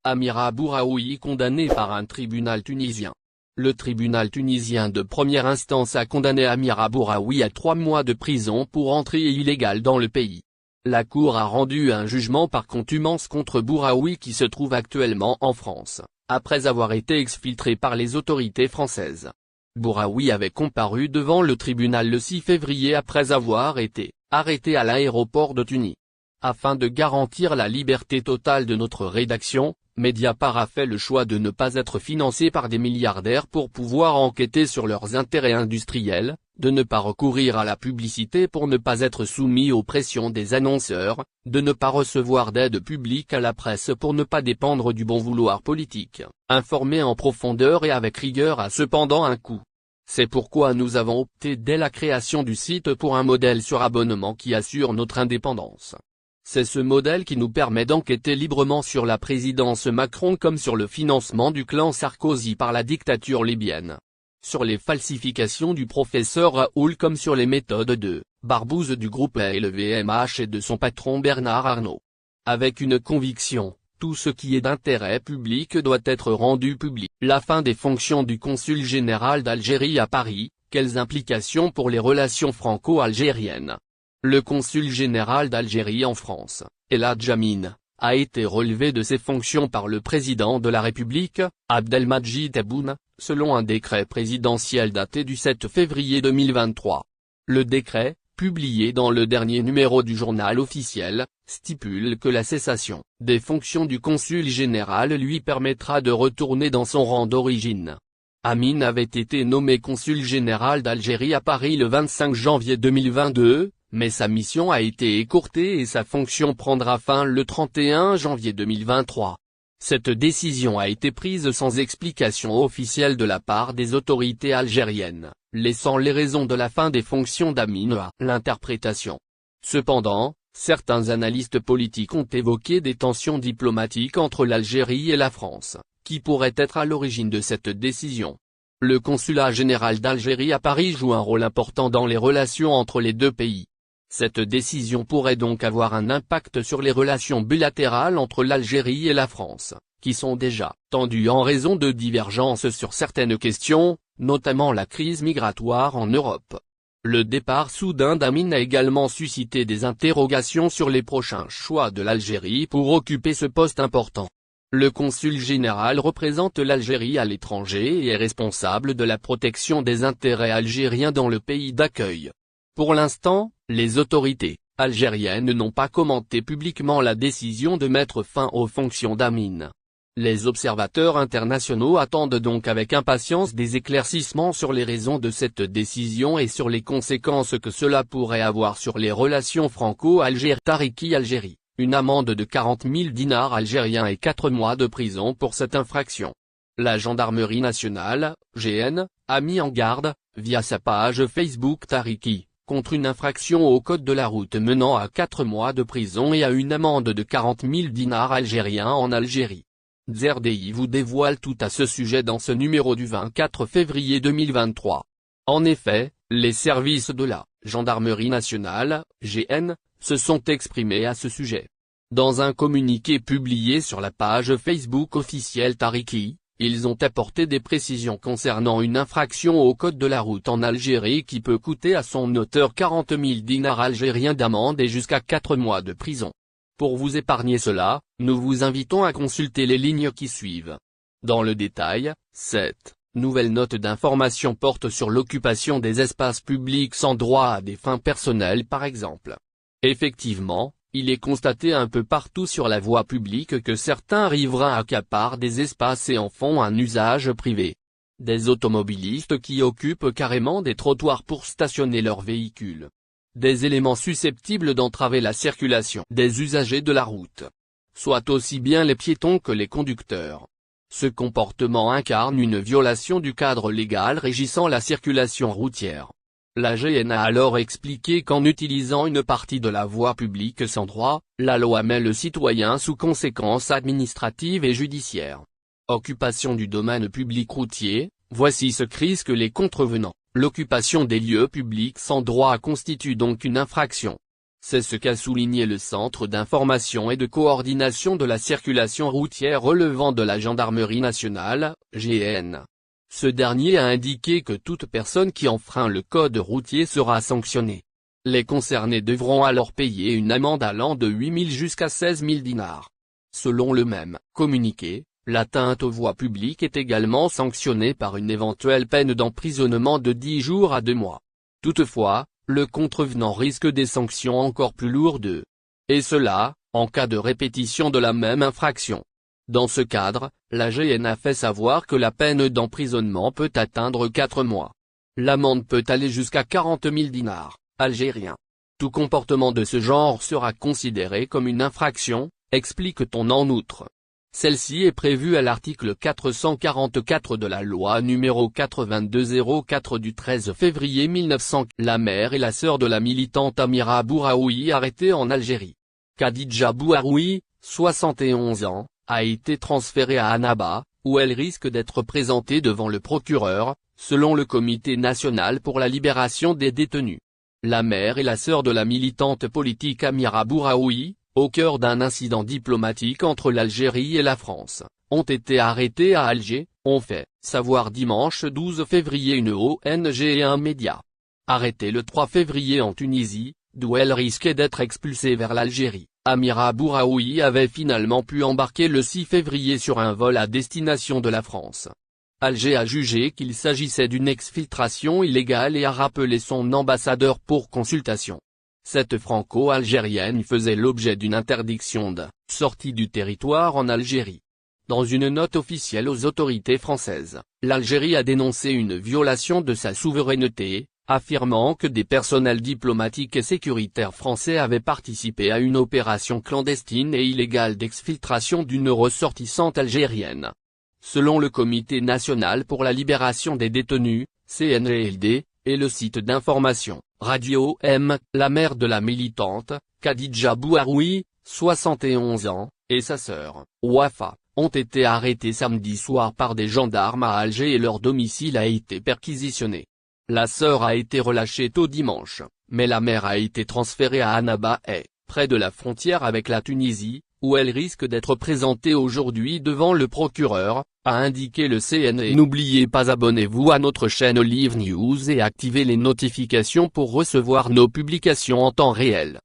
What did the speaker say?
Amira Bouraoui condamné par un tribunal tunisien. Le tribunal tunisien de première instance a condamné Amira Bouraoui à 3 mois de prison pour entrée illégale dans le pays. La Cour a rendu un jugement par contumace contre Bouraoui qui se trouve actuellement en France, après avoir été exfiltré par les autorités françaises. Bouraoui avait comparu devant le tribunal le 6 février après avoir été arrêté à l'aéroport de Tunis. Afin de garantir la liberté totale de notre rédaction, Mediapart a fait le choix de ne pas être financé par des milliardaires pour pouvoir enquêter sur leurs intérêts industriels, de ne pas recourir à la publicité pour ne pas être soumis aux pressions des annonceurs, de ne pas recevoir d'aide publique à la presse pour ne pas dépendre du bon vouloir politique. Informer en profondeur et avec rigueur a cependant un coût. C'est pourquoi nous avons opté dès la création du site pour un modèle sur abonnement qui assure notre indépendance. C'est ce modèle qui nous permet d'enquêter librement sur la présidence Macron comme sur le financement du clan Sarkozy par la dictature libyenne. Sur les falsifications du professeur Raoul comme sur les méthodes de Barbouze du groupe LVMH et de son patron Bernard Arnault. Avec une conviction, tout ce qui est d'intérêt public doit être rendu public. La fin des fonctions du consul général d'Algérie à Paris, quelles implications pour les relations franco-algériennes? Le consul général d'Algérie en France, Eladj Amine, a été relevé de ses fonctions par le président de la République, Abdelmadjid Tebboune, selon un décret présidentiel daté du 7 février 2023. Le décret, publié dans le dernier numéro du journal officiel, stipule que la cessation des fonctions du consul général lui permettra de retourner dans son rang d'origine. Amine avait été nommé consul général d'Algérie à Paris le 25 janvier 2022, mais sa mission a été écourtée et sa fonction prendra fin le 31 janvier 2023. Cette décision a été prise sans explication officielle de la part des autorités algériennes, laissant les raisons de la fin des fonctions d'Amine à l'interprétation. Cependant, certains analystes politiques ont évoqué des tensions diplomatiques entre l'Algérie et la France, qui pourraient être à l'origine de cette décision. Le consulat général d'Algérie à Paris joue un rôle important dans les relations entre les deux pays. Cette décision pourrait donc avoir un impact sur les relations bilatérales entre l'Algérie et la France, qui sont déjà tendues en raison de divergences sur certaines questions, notamment la crise migratoire en Europe. Le départ soudain d'Amine a également suscité des interrogations sur les prochains choix de l'Algérie pour occuper ce poste important. Le consul général représente l'Algérie à l'étranger et est responsable de la protection des intérêts algériens dans le pays d'accueil. Pour l'instant, les autorités algériennes n'ont pas commenté publiquement la décision de mettre fin aux fonctions d'Amine. Les observateurs internationaux attendent donc avec impatience des éclaircissements sur les raisons de cette décision et sur les conséquences que cela pourrait avoir sur les relations franco-algériennes. Tariki Algérie, une amende de 40 000 dinars algériens et 4 mois de prison pour cette infraction. La gendarmerie nationale, GN, a mis en garde, via sa page Facebook Tariki, contre une infraction au code de la route menant à 4 mois de prison et à une amende de 40 000 dinars algériens en Algérie. ZRDI vous dévoile tout à ce sujet dans ce numéro du 24 février 2023. En effet, les services de la gendarmerie nationale, GN, se sont exprimés à ce sujet. Dans un communiqué publié sur la page Facebook officielle Tariki, ils ont apporté des précisions concernant une infraction au code de la route en Algérie qui peut coûter à son auteur 40 000 dinars algériens d'amende et jusqu'à 4 mois de prison. Pour vous épargner cela, nous vous invitons à consulter les lignes qui suivent. Dans le détail, cette nouvelle note d'information porte sur l'occupation des espaces publics sans droit à des fins personnelles par exemple. Effectivement, il est constaté un peu partout sur la voie publique que certains riverains accaparent des espaces et en font un usage privé. Des automobilistes qui occupent carrément des trottoirs pour stationner leurs véhicules. Des éléments susceptibles d'entraver la circulation des usagers de la route. Soit aussi bien les piétons que les conducteurs. Ce comportement incarne une violation du cadre légal régissant la circulation routière. La GN a alors expliqué qu'en utilisant une partie de la voie publique sans droit, la loi met le citoyen sous conséquences administratives et judiciaires. Occupation du domaine public routier, voici ce que risquent les contrevenants. L'occupation des lieux publics sans droit constitue donc une infraction. C'est ce qu'a souligné le Centre d'information et de coordination de la circulation routière relevant de la Gendarmerie nationale, GN. Ce dernier a indiqué que toute personne qui enfreint le code routier sera sanctionnée. Les concernés devront alors payer une amende allant de 8 000 jusqu'à 16 000 dinars. Selon le même communiqué, l'atteinte aux voies publiques est également sanctionnée par une éventuelle peine d'emprisonnement de 10 jours à 2 mois. Toutefois, le contrevenant risque des sanctions encore plus lourdes. Et cela, en cas de répétition de la même infraction. Dans ce cadre, la GN a fait savoir que la peine d'emprisonnement peut atteindre 4 mois. L'amende peut aller jusqu'à 40 000 dinars, algériens. Tout comportement de ce genre sera considéré comme une infraction, explique-t-on en outre. Celle-ci est prévue à l'article 444 de la loi numéro 8204 du 13 février 1900. La mère et la sœur de la militante Amira Bouraoui arrêtée en Algérie. Khadija Bouraoui, 71 ans, a été transférée à Annaba, où elle risque d'être présentée devant le procureur, selon le Comité national pour la libération des détenus. La mère et la sœur de la militante politique Amira Bouraoui, au cœur d'un incident diplomatique entre l'Algérie et la France, ont été arrêtées à Alger, ont fait savoir dimanche 12 février une ONG et un média. Arrêtée le 3 février en Tunisie, d'où elle risquait d'être expulsée vers l'Algérie, Amira Bouraoui avait finalement pu embarquer le 6 février sur un vol à destination de la France. Alger a jugé qu'il s'agissait d'une exfiltration illégale et a rappelé son ambassadeur pour consultation. Cette franco-algérienne faisait l'objet d'une interdiction de sortie du territoire en Algérie. Dans une note officielle aux autorités françaises, l'Algérie a dénoncé une violation de sa souveraineté, affirmant que des personnels diplomatiques et sécuritaires français avaient participé à une opération clandestine et illégale d'exfiltration d'une ressortissante algérienne. Selon le Comité national pour la libération des détenus, CNLD, et le site d'information, Radio M, la mère de la militante, Khadija Bouraoui, 71 ans, et sa sœur, Wafa, ont été arrêtés samedi soir par des gendarmes à Alger et leur domicile a été perquisitionné. La sœur a été relâchée tôt dimanche, mais la mère a été transférée à Annaba, près de la frontière avec la Tunisie, où elle risque d'être présentée aujourd'hui devant le procureur, a indiqué le CNE. N'oubliez pas, abonnez-vous à notre chaîne Olive News et activez les notifications pour recevoir nos publications en temps réel.